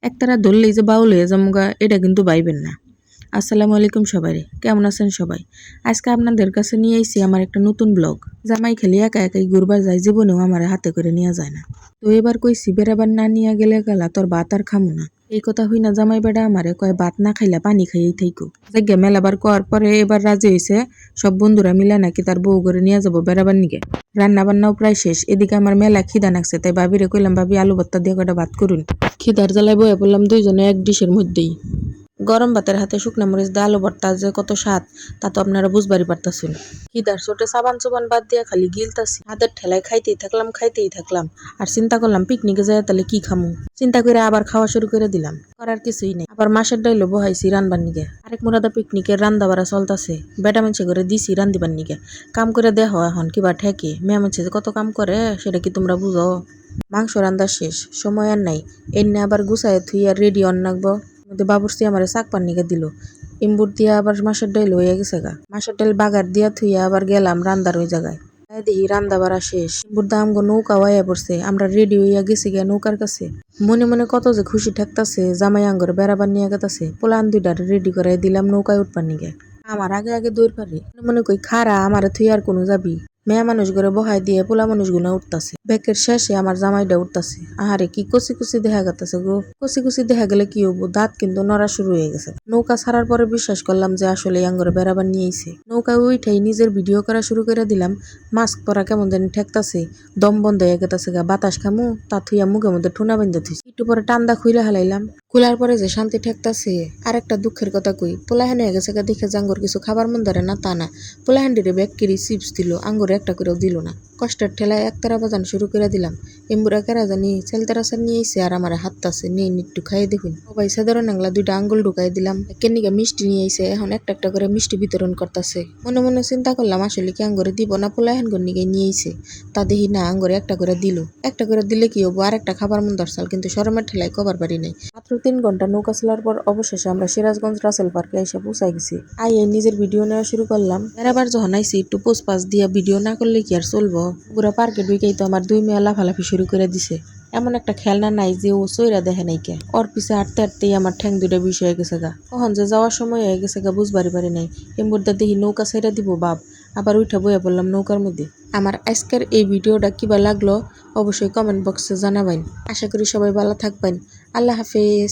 একতারা ধরলেই যে বাউল হয়ে যামুগা এটা কিন্তু ভাইবেন না। আসসালামু আলাইকুম সবাই, কেমন আছেন সবাই? আজকে আপনাদের কাছে নিয়ে আইছি আমার একটা নতুন ব্লগ। জামাই খালি একা একাই ঘুরবার যায়, জীবনেও আমার হাতে করে নিয়ে যায় না। তো এবার কইছি বেড়াবার না নিয়ে গেলে গেলা তোর ভাত আর খামু না। এই কথা হই না জামাই বেড়া আমারে কয় ভাত না খাইলা পানি খাইয়েই থাইকো। জায়গা মেলাবার কোয়ার পরে এবার রাজি হইছে সব বন্ধুরা মিলে নাকি তার বউ করে নিয়ে যাবো বেড়াবার নিগে। রান্না বান্নাও প্রায় শেষ, এদিকে আমার মেলা খিদা নাকছে, তাই ভাবিরে কইলাম ভাবি আলু ভর্তা দিয়ে কটা ভাত করুন। খিদার জ্বালায় বয়ে পড়লাম দুইজনে এক ডিশের মধ্যেই। গরম ভাতের হাতে শুকনা মরিচ দিয়ে আলু ভর্তা যে কত স্বাদ তা তো আপনারা বুঝবারই পারতাছেন। খিদার চোটে সাবান চুবান বাদ দিয়া খালি গিলতাছি, হাতের ঠেলায় খাইতেই থাকলাম। আর চিন্তা করলাম পিকনিকে যায় তাহলে কি খামু। চিন্তা করে আবার খাওয়া শুরু করে দিলাম, করার কিছুই নেই। আবার মাছের ডাইলও বহাইছি রানবার নিগে। আরেক মুরাদা পিকনিকের রান্দা বাড়া চলতাছে, বেটা মানুষে করে দিছি রান্দিবার নিগে। কাম করে দেখো এখন কিবা ঠেকে, মেয়ে মানুষে কত কাম করে সেটা কি তোমরা বুঝো? মাংস রান্না শেষ, সময় আর নাই। এনে আবার গুছায় থুই আর রেডি অন নাকবো। বাবুর্চি আমারে শাক পান নিকে দিল, ইম্বুর দিয়া আবার মাছের ডাইল হয়ে গেছে গা। মাছের ডাইল বাগার দিয়া থুইয়া আবার গেলাম রান্দার ওই জায়গায়। দেখি রান্দা বাড়া শেষ, ইম্বুর দাম গো নৌকা ওয়াইয়া পড়ছে, আমরা রেডি হইয়া গেছি গিয়া নৌকার কাছে। মনে মনে কত যে খুশি ঠেকতাছে, জামাই আঙ্গর বেড়াবার নিয়ে গেতাছে। পোলান দুইটার রেডি করে দিলাম নৌকায় উঠবার নিগে। আমার আগে আগে দৌড় পারি, মনে কই খারা আমারে থুই আর কোনো যাবি। মেয়া মানুষ করে বহাই দিয়ে পোলা মানুষ গুনা উঠতাছে। ব্যাকের শেষে আমার জামাইটা উঠতাছে। আহারে কি কচি কচি দেখা গেছে গো। কচি কচি দেখা গেলে কি হবো, দাঁত কিন্তু নড়া শুরু হয়ে গেছে। নৌকা ছাড়ার পরে বিশ্বাস করলাম যে আসলে আঙ্গরে বেড়াবার নিয়েছে। নৌকায় উঠাই নিজের ভিডিও করা শুরু করে দিলাম। মাস্ক পরা কেমন জানি ঠেকতাছে, দম বন্ধ হয়ে গেছে গা। বাতাস খামু তা থুইয়া মুখের মধ্যে ঠোনা বেঁধে থুইছি। একটু পরে টান্দা খুইলা হালাইলাম। খোলার পরে যে শান্তি ঠেকতাছে। আর একটা দুঃখের কথা কই, পোলাহান হয়ে গেছে গা দেখে জাঙ্গর কিছু খাবার মন ধরে না তা না, পোলাহান্ডিরে ব্যাগ কিরি চিপস দিল, আঙ্গুরে একটা করেও দিল না। কষ্টের ঠেলায় একতারা বাজান শুরু করে দিলাম। এম্বুরা কেরা জানি সেলতারাসার নিয়ে এসে আর আমার হাততাছে, নিয়ে একটু খাইয়ে দেখুন। সবাই সাধারণ নাংলা দুইটা আঙ্গুল ঢুকাই দিলাম। কেনিকা মিষ্টি নিয়ে এসে এখন একটা একটা করে মিষ্টি বিতরণ করতেছে। মনে মনে চিন্তা করলাম আসলে কি আঙ্গরে দিব না পোলাহান গর নিয়ে নিয়ে এসে। তা দেখি না আঙ্গরে একটা করে দিল। একটা করে দিলে কি হবো, আর একটা খাবার মন দরসাল, কিন্তু শরমের ঠেলায় কবার পারি নাই। মাত্র 3 ঘন্টা নৌকা চলার পর অবশেষে আমরা সিরাজগঞ্জ রাসেল পার্কে এসে পৌঁছাই গেছি। এই নিজের ভিডিও নেওয়া শুরু করলাম। এবার যখন আইসি একটু পোস্ট পাস দিয়া ভিডিও না করলে কি আর চলবো। পুরা পার্কে ঢুকেই তো আমার 2 মেয়ে লাফালাফি শুরু করে দিছে। এমন একটা খেলনা নাই যে ও চইরা দেখে নাই কে। ওর পিছে হাঁটতে হাঁটতেই আমার ঠ্যাং দুইটা বিষ হয়ে গেছে গা। কখন যে যাওয়ার সময় হয়ে গেছে গা বুঝবারই পারি নাই। এমবুরদা দেখি নৌকা ছেড়ে দিব বাপ, আবার উঠা বইয়া পড়লাম নৌকার মধ্যে। আমার আজকের এই ভিডিওটা কিবা লাগলো অবশ্যই কমেন্ট বক্সে জানাবেন। আশা করি সবাই ভালো থাকবেন। আল্লাহ হাফেজ।